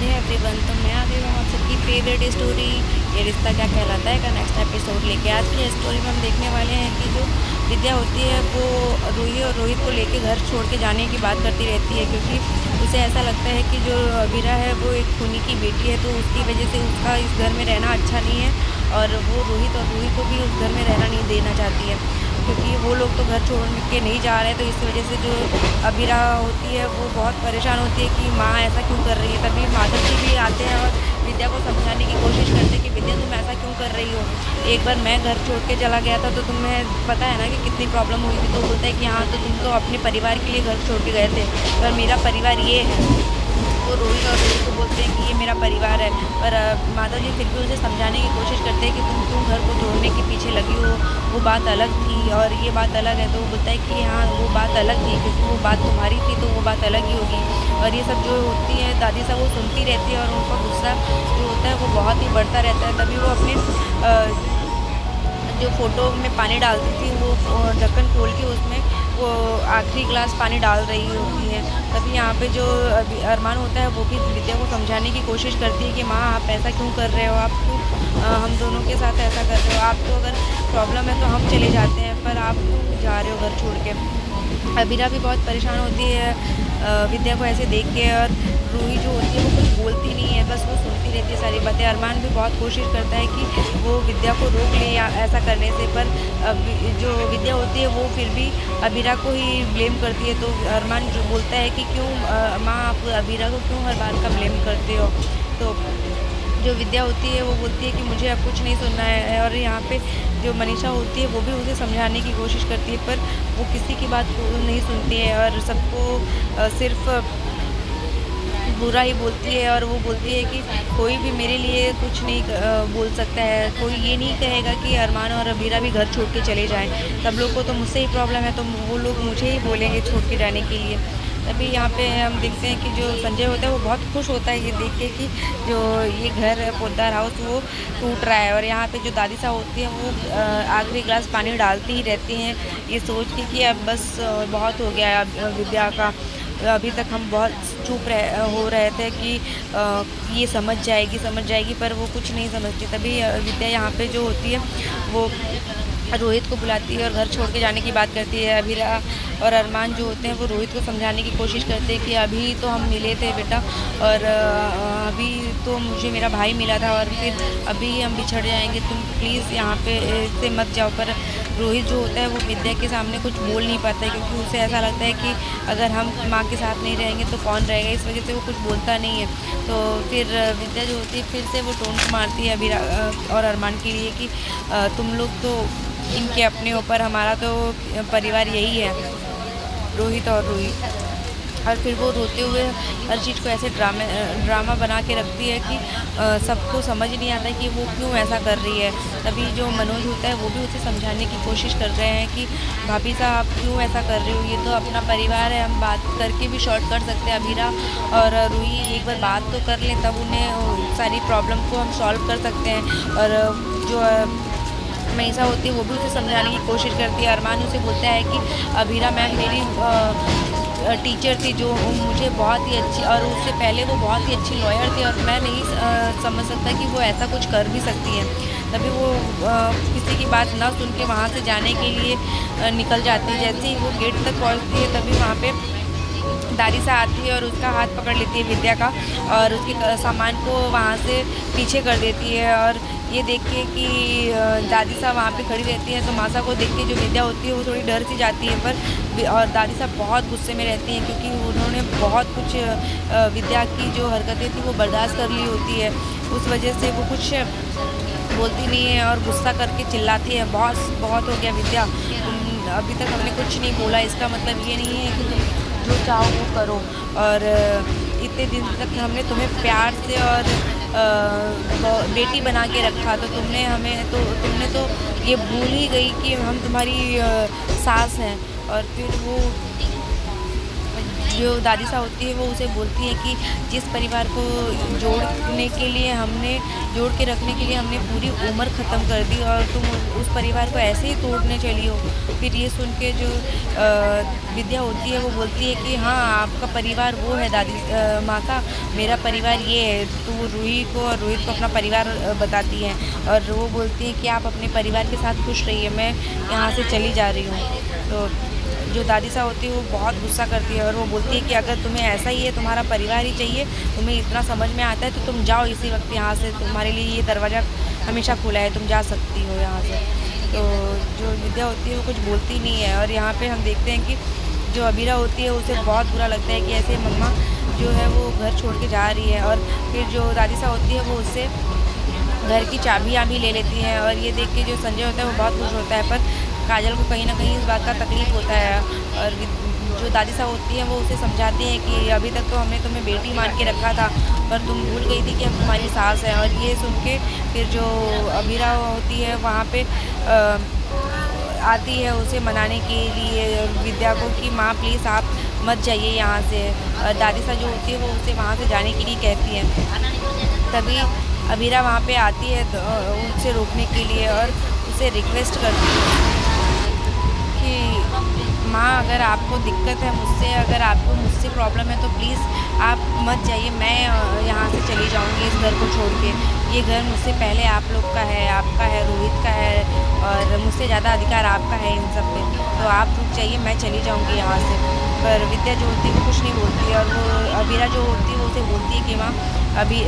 Radhe everyone. तो मैं आ गई हूँ आप सबकी फेवरेट स्टोरी ये रिश्ता क्या कहलाता है का नेक्स्ट एपिसोड लेके। आज की स्टोरी में हम देखने वाले हैं कि जो विद्या होती है वो रूही और रोहित को लेके घर छोड़ के जाने की बात करती रहती है, क्योंकि उसे ऐसा लगता है कि जो अबीरा है वो एक खूनी की बेटी है, तो उसकी वजह से उसका इस घर में रहना अच्छा नहीं है और वो रोहित और रूही को भी उस घर में रहना नहीं देना चाहती है, क्योंकि वो लोग तो घर छोड़ के नहीं जा रहे। तो इस वजह से जो अबीरा होती है वो बहुत परेशान होती है कि माँ ऐसा क्यों कर रही है। तभी माधव जी भी आते हैं और विद्या को समझाने की कोशिश करते हैं कि विद्या तुम ऐसा क्यों कर रही हो। एक बार मैं घर छोड़ के चला गया था तो तुम्हें पता है ना कि कितनी प्रॉब्लम हुई थी। तो बोलता है कि हाँ, तो तुम तो अपने परिवार के लिए घर छोड़ के गए थे, पर मेरा परिवार ये है। तो रोहित और रोहित को बोलते हैं कि ये मेरा परिवार है, पर माधव जी फिर भी उसे समझाने की कोशिश करते हैं कि तुम क्यों घर को तोड़ने के पीछे लगी हो, वो बात अलग थी और ये बात अलग है। तो वो बोलता है कि हाँ, वो बात अलग थी, क्योंकि वो बात तुम्हारी थी तो वो बात अलग ही होगी। और ये सब जो होती है दादी साहब वो सुनती रहती है और उनका गुस्सा जो होता है वो बहुत ही बढ़ता रहता है। तभी वो अपने जो फ़ोटो में पानी डालती थी वो ढक्कन खोल के उसमें वो आखिरी गिलास पानी डाल रही होती है। तभी यहाँ पे जो अरमान होता है वो भी विद्या को समझाने की कोशिश करती है कि माँ आप ऐसा क्यों कर रहे हो, आप क्यों हम दोनों के साथ ऐसा कर रहे हो। आपको अगर प्रॉब्लम है तो हम चले जाते हैं, पर आप क्यों जा रहे हो घर छोड़ के। अबीरा भी बहुत परेशान होती है विद्या को ऐसे देख के, और रूही जो होती है वो कुछ बोलती नहीं है, बस वो सुनती रहती है सारी बातें। अरमान भी बहुत कोशिश करता है कि वो विद्या को रोक ले या ऐसा करने से, पर जो विद्या होती है वो फिर भी अबीरा को ही ब्लेम करती है। तो अरमान जो बोलता है कि क्यों माँ आप अबीरा को क्यों हर बात का ब्लेम करते हो। तो जो विद्या होती है वो बोलती है कि मुझे अब कुछ नहीं सुनना है। और यहाँ पे जो मनीषा होती है वो भी उसे समझाने की कोशिश करती है, पर वो किसी की बात को नहीं सुनती है और सबको सिर्फ बुरा ही बोलती है। और वो बोलती है कि कोई भी मेरे लिए कुछ नहीं बोल सकता है, कोई ये नहीं कहेगा कि अरमान और अबीरा भी घर छोड़ के चले जाएं। सब लोग को तो मुझसे ही प्रॉब्लम है, तो वो लोग मुझे ही बोलेंगे छोड़ के जाने के लिए। तभी यहाँ पे हम देखते हैं कि जो संजय होता है वो बहुत खुश होता है ये देख के कि जो ये घर है पोद्दार हाउस वो टूट रहा है। और यहाँ पे जो दादी साहब होती हैं वो आखिरी गिलास पानी डालती ही रहती हैं, ये सोच के कि अब बस बहुत हो गया है अब विद्या का। अभी तक हम बहुत चुप हो रहे थे कि ये समझ जाएगी, पर वो कुछ नहीं समझती। तभी विद्या यहाँ पे जो होती है वो रोहित को बुलाती है और घर छोड़ के जाने की बात करती है। अबीरा और अरमान जो होते हैं वो रोहित को समझाने की कोशिश करते हैं कि अभी तो हम मिले थे बेटा, और अभी तो मुझे मेरा भाई मिला था और फिर अभी हम बिछड़ जाएंगे, तुम प्लीज़ यहाँ पे से मत जाओ। पर रोहित जो होता है वो विद्या के सामने कुछ बोल नहीं पाता है, क्योंकि उसे ऐसा लगता है कि अगर हम माँ के साथ नहीं रहेंगे तो कौन रहेगा, इस वजह से वो कुछ बोलता नहीं है। तो फिर विद्या जो होती है फिर से वो टोंट मारती है अबीरा और अरमान के लिए कि तुम लोग तो इनके अपने ऊपर, हमारा तो परिवार यही है, रोहित और रूही। और फिर वो रोते हुए हर चीज़ को ऐसे ड्रामा बना के रखती है कि सबको समझ नहीं आता कि वो क्यों ऐसा कर रही है। तभी जो मनोज होता है वो भी उसे समझाने की कोशिश कर रहे हैं कि भाभी साहब आप क्यों ऐसा कर रही हो, ये तो अपना परिवार है, हम बात करके भी शॉर्ट कर सकते हैं। अबीरा और रूही एक बार बात तो कर लें, तब उन्हें सारी प्रॉब्लम को हम सॉल्व कर सकते हैं। और जो मनीषा होती है वो भी उसे समझाने की कोशिश करती है। अरमान उसे बोलता है कि अबीरा मैम मेरी टीचर थी जो मुझे बहुत ही अच्छी, और उससे पहले वो बहुत ही अच्छी लॉयर थी, और मैं नहीं समझ सकता कि वो ऐसा कुछ कर भी सकती है। तभी वो किसी की बात ना सुन के वहाँ से जाने के लिए निकल जाती है। जैसे ही वो गेट तक पहुँचती है तभी वहाँ पे दादी सा आती है और उसका हाथ पकड़ लेती है विद्या का, और उसके सामान को वहाँ से पीछे कर देती है। और ये देख के कि दादी साहब वहाँ पे खड़ी रहती है, तो मासा को देख के जो विद्या होती है वो थोड़ी डर सी जाती है, पर और दादी साहब बहुत गुस्से में रहती हैं, क्योंकि उन्होंने बहुत कुछ विद्या की जो हरकतें थी वो बर्दाश्त कर ली होती है। उस वजह से वो कुछ बोलती नहीं है और गुस्सा करके चिल्लाती है, बहुत हो गया विद्या, तुम अभी तक हमने कुछ नहीं बोला, इसका मतलब ये नहीं है कि तुम जो चाहो वो करो। और इतने दिन तक हमने तुम्हें प्यार से और बेटी बना के रखा, तो तुमने तो ये भूल ही गई कि हम तुम्हारी सास हैं। और फिर वो जो दादी साहब होती है वो उसे बोलती है कि जिस परिवार को जोड़ने के लिए हमने जोड़ के रखने के लिए हमने पूरी उम्र ख़त्म कर दी और तुम उस परिवार को ऐसे ही तोड़ने चली हो। फिर ये सुन के जो विद्या होती है वो बोलती है कि हाँ, आपका परिवार वो है दादी माँ का, मेरा परिवार ये है। तो वो रूही को और रोहित को अपना परिवार बताती है और वो बोलती है कि आप अपने परिवार के साथ खुश रहिए, मैं यहाँ से चली जा रही हूँ। तो जो दादी साहब होती है वो बहुत गुस्सा करती है और वो बोलती है कि अगर तुम्हें ऐसा ही है, तुम्हारा परिवार ही चाहिए, तुम्हें इतना समझ में आता है, तो तुम जाओ इसी वक्त यहाँ से, तुम्हारे लिए ये दरवाज़ा हमेशा खुला है, तुम जा सकती हो यहाँ से। तो जो विद्या होती है वो कुछ बोलती नहीं है और यहाँ पे हम देखते हैं कि जो अबीरा होती है उसे बहुत बुरा लगता है कि ऐसे मम्मा जो है वो घर छोड़ के जा रही है। और फिर जो दादी साहब होती है वो उससे घर की चाबियाँ भी ले लेती हैं और ये देख के जो संजय होता है वो बहुत खुश होता है, पर काजल को कहीं ना कहीं इस बात का तकलीफ़ होता है। और जो दादी साहब होती हैं वो उसे समझाती हैं कि अभी तक तो हमने तुम्हें बेटी मान के रखा था, पर तुम भूल गई थी कि हम तुम्हारी सास हैं। और ये सुन के फिर जो अबीरा होती है वहाँ पे आती है उसे मनाने के लिए विद्या को कि माँ प्लीज़ आप मत जाइए यहाँ से। दादी साहब जो होती है वो उसे वहाँ से जाने के लिए कहती हैं। तभी अबीरा वहाँ पे आती है उनसे रोकने के लिए और उसे रिक्वेस्ट करती है कि माँ, अगर आपको दिक्कत है मुझसे, अगर आपको मुझसे प्रॉब्लम है तो प्लीज़ आप मत जाइए, मैं यहाँ से चली जाऊँगी इस घर को छोड़ के। ये घर मुझसे पहले आप लोग का है, आपका है, रोहित का है और मुझसे ज़्यादा अधिकार आपका है इन सब पे, तो आप रुक जाइए, मैं चली जाऊँगी यहाँ से। पर विद्या जो होती है वो कुछ नहीं बोलती है और वो अबीरा जो होती है वो उसे बोलती है कि माँ, अभी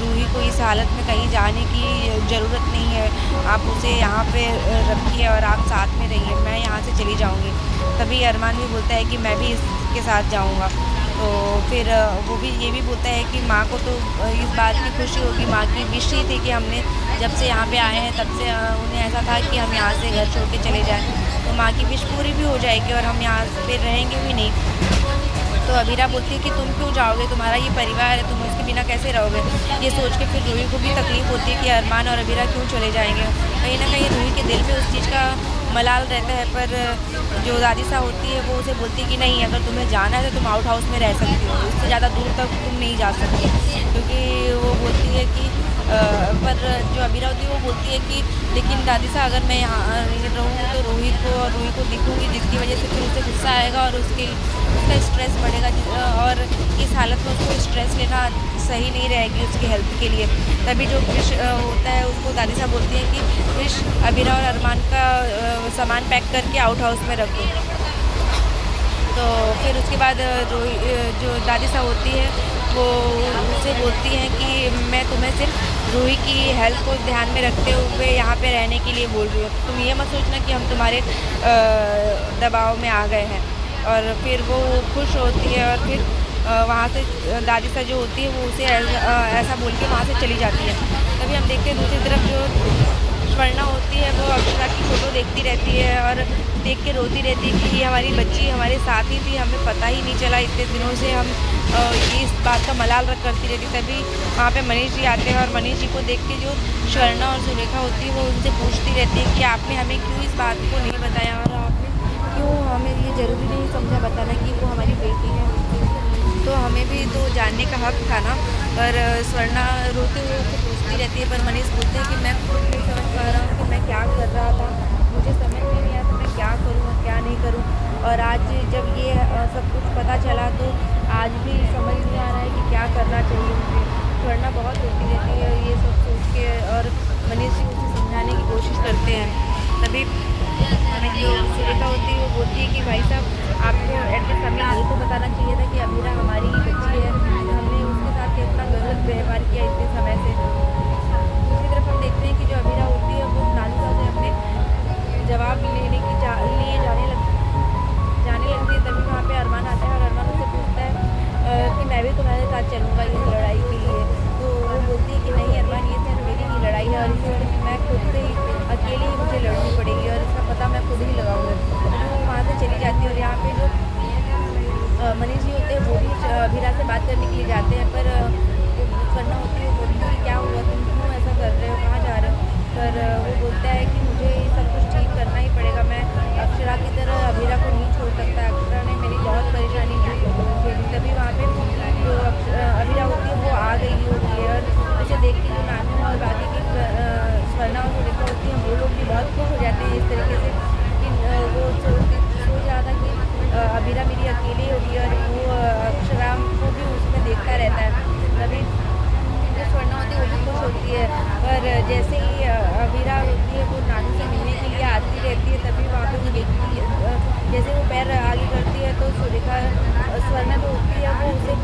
रूही को इस हालत में कहीं जाने की ज़रूरत नहीं है, आप उसे यहाँ पे रखिए और आप साथ में रहिए, मैं यहाँ से चली जाऊँगी। तभी अरमान भी बोलता है कि मैं भी इसके साथ जाऊँगा। तो फिर वो भी ये भी बोलता है कि माँ को तो इस बात की खुशी होगी, माँ की विश ही थी कि हमने जब से यहाँ पे आए हैं तब से उन्हें ऐसा था कि हम यहाँ से घर छोड़ के चले जाएं, तो माँ की विश पूरी भी हो जाएगी और हम यहाँ पे रहेंगे भी नहीं। तो अबीरा बोलती है कि तुम क्यों जाओगे, तुम्हारा ये परिवार है, तुम उसके बिना कैसे रहोगे। ये सोच के फिर रूही को भी तकलीफ़ होती है कि अरमान और अबीरा क्यों चले जाएंगे। कहीं ना कहीं रूही के दिल में उस चीज़ का मलाल रहता है, पर जो दादी साहब होती है वो उसे बोलती है कि नहीं, अगर तुम्हें जाना है तो तुम आउट हाउस में रह सकती हो, इससे ज़्यादा दूर तक तुम नहीं जा सकती। क्योंकि वो बोलती है कि पर जो अबीरा होती है वो बोलती है कि लेकिन दादी साहब, अगर मैं यहाँ रहूँगी तो रोहित को और रूही को दिखूँगी, जिसकी वजह से फिर उसे गुस्सा आएगा और उसका स्ट्रेस बढ़ेगा और इस हालत में उसको स्ट्रेस लेना सही नहीं रहेगी उसकी हेल्थ के लिए। तभी जो क्रिश होता है उसको दादी साहब बोलती है कि क्रिश, अबीरा और अरमान का सामान पैक करके आउट हाउस में रख दो। तो फिर उसके बाद जो दादी साहब होती है वो उसे बोलती हैं कि मैं तुम्हें सिर्फ रूही की हेल्थ को ध्यान में रखते हुए यहाँ पे रहने के लिए बोल रही हूँ, तुम ये मत सोचना कि हम तुम्हारे दबाव में आ गए हैं। और फिर वो खुश होती है और फिर वहाँ से दादी साहब जो होती है वो उसे ऐसा बोल के वहाँ से चली जाती है। तभी हम देखते हैं दूसरी तरफ जो स्वर्णा होती है वो अक्षरा की फ़ोटो देखती रहती है और देख के रोती रहती है कि ये हमारी बच्ची हमारे साथ ही थी, हमें पता ही नहीं चला, इतने दिनों से हम इस बात का मलाल करती रहती। तभी वहाँ पे मनीष जी आते हैं और मनीष जी को देख के जो स्वर्णा और सुरेखा होती है वो उनसे पूछती रहती है कि आपने हमें क्यों इस बात को नहीं बताया और आपने क्यों हमें ये ज़रूरी नहीं समझा बताना कि वो हमारी बेटी है, तो हमें भी तो जानने का हक़ था ना। पर स्वर्णा रोते हुए उसे पूछती रहती है, पर मनीष बोलते हैं कि मैं खुद नहीं समझ पा रहा हूँ कि मैं क्या कर रहा था, मुझे समझ में नहीं आता मैं क्या करूँ और क्या नहीं करूँ। और आज जब ये सब कुछ पता चला तो आज भी समझ नहीं आ रहा है कि क्या करना चाहिए मुझे। स्वर्णा बहुत रोती रहती है ये सब सोच के और मनीष जी उसे समझाने की कोशिश करते हैं। तभी जो सुरेखा होती है वो बोलती है कि भाई साहब, आपको एटलीस्ट हमें ये तो बताना चाहिए था कि अबीरा हमारी ही बच्ची है, हमने उसके साथ इतना गलत व्यवहार किया इतने समय से। दूसरी तरफ हम देखते हैं कि जो अबीरा होती है वो नानू साहब से अपने जवाब लेने की लिए जाने लगती है। तभी वहाँ पे अरमान आता है और अरमान उससे पूछता है कि मैं भी तुम्हारे साथ चलूँगा इस लड़ाई के लिए। तो वो बोलती है कि नहीं अरमान, ये सिर्फ मेरी ही लड़ाई है और इससे मैं खुद से ही अकेले ही मुझे लड़नी पड़ेगी और इसका पता मैं खुद ही लगाऊंगा। तो वहाँ से चली जाती है और यहाँ पे जो मनीष जी होते हैं वो भी अबीरा से बात करने के लिए जाते हैं, पर जो स्वर्णा होती है वो बोलती है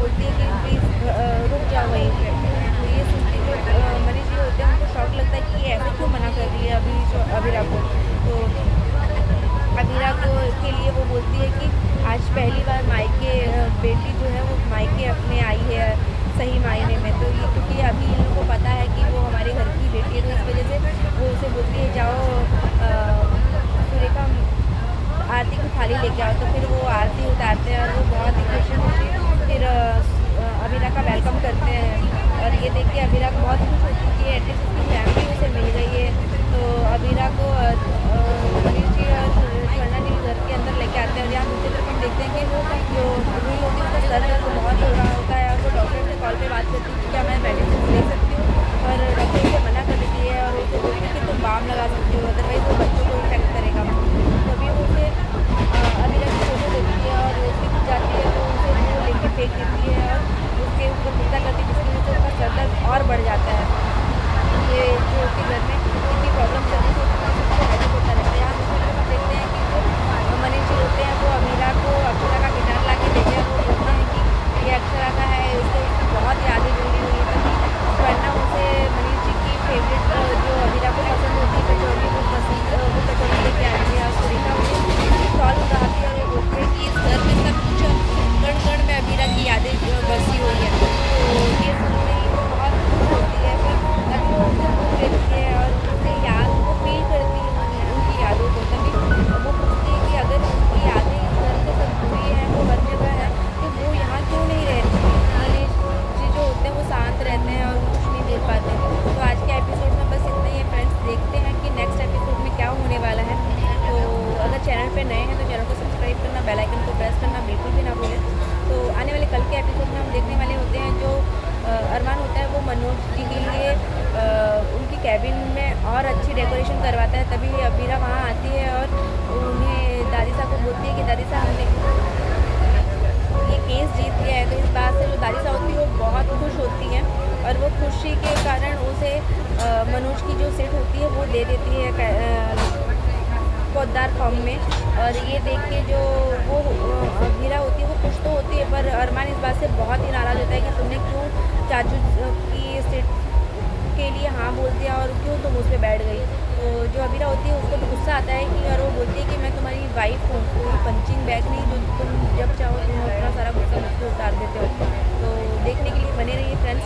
बोलती है कि प्लीज़ रुक जाओ वहीं पे। तो ये सुन के जो मनीष जी होते हैं उनको शॉक लगता है कि ये ऐसे क्यों मना कर रही है अबीरा को। तो अबीरा को के लिए वो बोलती है कि आज पहली बार मायके बेटी जो है वो मायके अपने आई है सही मायने में। तो ये क्योंकि अभी इन लोगों को पता है कि वो हमारे घर की बेटी है, तो इस वजह से वो उसे बोलती है जाओ सुरेखा आरती की थाली लेके आओ। तो फिर वो आरती उतारते हैं और वो बहुत ही खुश होती है। फिर अबीरा का वेलकम करते हैं और ये देख के अबीरा को बहुत खुश होती है कि एटलीस्ट उसकी फैमिली उसे मिल गई है। तो अबीरा को मनीष जी और स्वर्णा जी घर के अंदर लेके आते हैं और यहाँ दूसरी तरफ हम देखते हैं कि वो जो रूही होती है उसका सर दर्द बहुत हो रहा होता है और वो डॉक्टर से कॉल पे बात करती है कि क्या मैं मेडिसिन ले सकती हूँ, और डॉक्टर उसे मना कर देती है और उसे बोलती है कि तुम बाम लगा सकती हो, अदरवाइज़ वो बच्चों को इफेक्ट करेगा। तभी वो उसे अबीरा की फोटो देती है और दिख जाती है तो उसे वो लेके फेंक देती है और उसके ऊपर गुस्सा करती है, जिसकी वजह से उसका सर दर्द और बढ़ जाता है। ये जो उसके घर में इतनी प्रॉब्लम चल रही थी उसको हेडेक होता रहता है। यहाँ दूसरी तरफ हम देखते हैं कि जो मनीष जी होते हैं वो अबीरा को अक्षरा का गिटार ला के देते हैं। वो बोलते हैं कि ये अक्षरा का है, इससे उसकी बहुत यादें जुड़ी हुई है। तभी स्वर्णा उसे मनीष जी की फेवरेट जो अबीरा को पसंद होती है कचौड़ी वो कचौड़ी लेके आती है और सुरेखा उसे स्टॉल उड़ाती है और ये बोलते हैं कि इस घर में सब कुछ कण कण में अबीरा की यादें बसी हुई है। तो ये सुनते ही वो बहुत खुश होती है। फिर तभी वो उसे बुक लेती है और उसे याद वो फील करती है उनकी यादों को। तभी वो पूछती है कि अगर उनकी यादें इस घर से सब जुड़ी हैं, वो हर जगह है, तो वो यहाँ क्यों नहीं रहती। मनीष जी जो होते हैं वो शांत रहते हैं और कुछ नहीं देख पाते। तो आज के एपिसोड में बस इतना ही है फ्रेंड्स। देखते हैं कि नेक्स्ट एपिसोड में क्या होने वाला है। तो अगर चैनल पे नए हैं तो चैनल को सब्सक्राइब करना, बेल आइकन को प्रेस करना बिल्कुल भी ना भूलें। तो आने वाले कल के एपिसोड में हम देखने वाले होते हैं जो अरमान होता है वो मनोज जी के लिए उनकी कैबिन में और अच्छी डेकोरेशन करवाता है। तभी अबीरा वहाँ आती है और उन्हें दादी साहब को बोलती है कि दादी साहब हमने ये केस जीत लिया है। तो इस बात से जो दादी साहब होती है वो बहुत खुश होती हैं और वो खुशी के कारण उसे मनोज की जो सीट होती है वो दे देती है पौधार फॉर्म में। और ये देख के जो वो अबीरा होती है वो खुश तो होती है, पर अरमान इस बात से बहुत ही नाराज़ होता है कि तुमने क्यों चाचू की सीट के लिए हाँ बोल दिया और क्यों तुम उस पर बैठ गई। तो जो अबीरा होती है उसको भी गुस्सा आता है कि, और वो बोलती है कि मैं तुम्हारी वाइफ हूँ, कोई पंचिंग बैग नहीं जो तुम जब चाहो तुम अपना सारा गुस्सा मुझ पर उतार देते हो। तो देखने के लिए बने रहिए फ्रेंड्स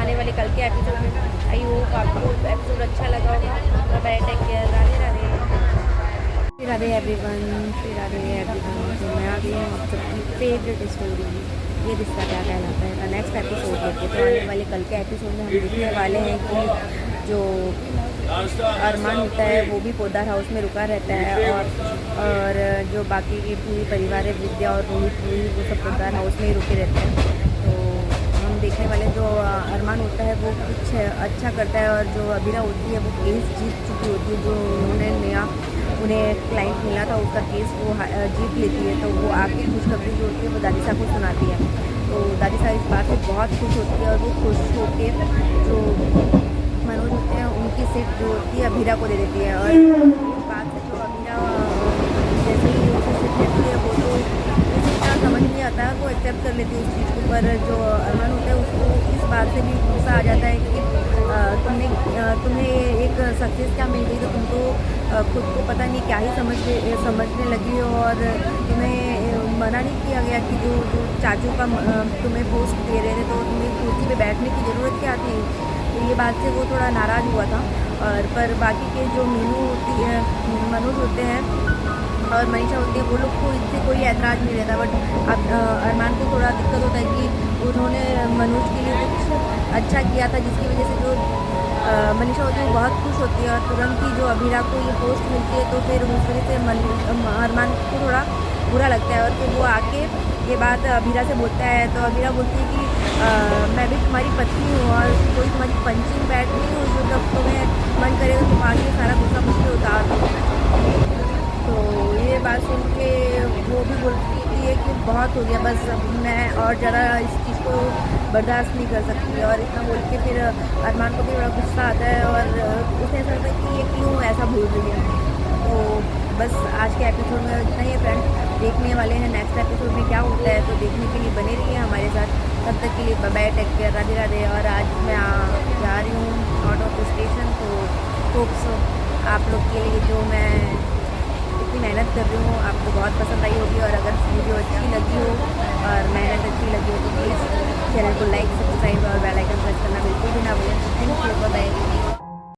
आने वाले कल के एपिसोड में। आई होप आपको एपिसोड अच्छा लगा होगा। Bye, take care, Radhe Radhe. Radhe everyone, Radhe everyone. तो मैं आ गई हूँ आप सबकी फेवरेट स्टोरी ये रिश्ता क्या कहलाता है का नेक्स्ट एपिसोड लेके। तो आने वाले कल के एपिसोड में हम देखने वाले हैं कि जो अरमान होता है वो भी पोदार हाउस में रुका रहता है और जो बाकी की पूरी परिवार है विद्या और रोहित वो सब पोदार हाउस में ही रुके रहते हैं। तो हम देखने वाले जो अरमान होता है वो कुछ अच्छा करता है और जो अबीरा होती है वो केस जीत चुकी होती है। जो उन्होंने नया उन्हें क्लाइंट मिला था उसका केस वो जीत लेती है। तो वो आके खुशखबरी जो होती है वो दादी साहब को सुनाती है। तो दादी साहब इस बात से बहुत खुश होती है और वो खुश होकर जो मनोज होते हैं उनकी सीट जो होती है अबीरा को दे देती है। और इस बात से जो अबीरा जैसे ही उसे सीट देती है वो तो उसे इतना समझ नहीं आता है, वो एक्सेप्ट कर लेती है उस चीज़ को। पर जो अरमान होता है उसको इस बात से भी गुस्सा आ जाता है कि तुम्हें एक सक्सेस क्या मिल गई, तो तुमको खुद को पता नहीं क्या ही समझने लगी हो और तुम्हें मना नहीं किया गया कि जो चाचू का तुम्हें पोस्ट दे रहे थे तो तुम्हें कुर्सी पे बैठने की ज़रूरत क्या थी। तो ये बात से वो थोड़ा नाराज़ हुआ था। और पर बाकी के जो मीनू होती है मनोज होते हैं और मनीषा होती है वो लोग को इससे कोई ऐतराज़ नहीं रहता। बट अब अरमान को थोड़ा दिक्कत होता है कि उन्होंने मनोज के लिए कुछ अच्छा किया था जिसकी वजह से जो मनीषा होती है वो बहुत खुश होती है और तुरंत ही जो अबीरा को ये पोस्ट मिलती है तो फिर उस वजह से अरमान को थोड़ा बुरा लगता है। और फिर वो आके ये बात अबीरा से बोलता है। तो अबीरा बोलती है कि मैं भी तुम्हारी पत्नी हूँ और कोई तुम्हारी पंचिंग बैग नहीं हूँ जो जब तुम्हें मन करेगा तुम आके सारा गुस्सा मुझ पर उतार दो। तो ये बात सुन के वो भी बोलती है कि बहुत हो गया, बस मैं और ज़्यादा इस चीज़ को बर्दाश्त नहीं कर सकती। और इतना बोल के फिर अरमान को भी बड़ा गुस्सा आता है और उसे ऐसा लगता है कि ये क्यों ऐसा बोल रही है। तो बस आज के एपिसोड में इतना ही है फ्रेंड्स। देखने वाले हैं नेक्स्ट एपिसोड में क्या होता है, तो देखने के लिए बने रहिए हमारे साथ। तब तक के लिए bye bye, take care, Radhe Radhe. और आज मैं जा रही हूँ आउट ऑफ स्टेशन, तो होप्स आप लोग के लिए जो मैं इतनी मेहनत कर रही हूँ आपको बहुत पसंद आई होगी। और अगर वीडियो अच्छी लगी हो और मेहनत अच्छी लगी हो तो प्लीज़ चैनल को लाइक, सब्सक्राइब और बेल आइकन प्रेस करना बिल्कुल भी ना भूलें। Thank you, bye bye.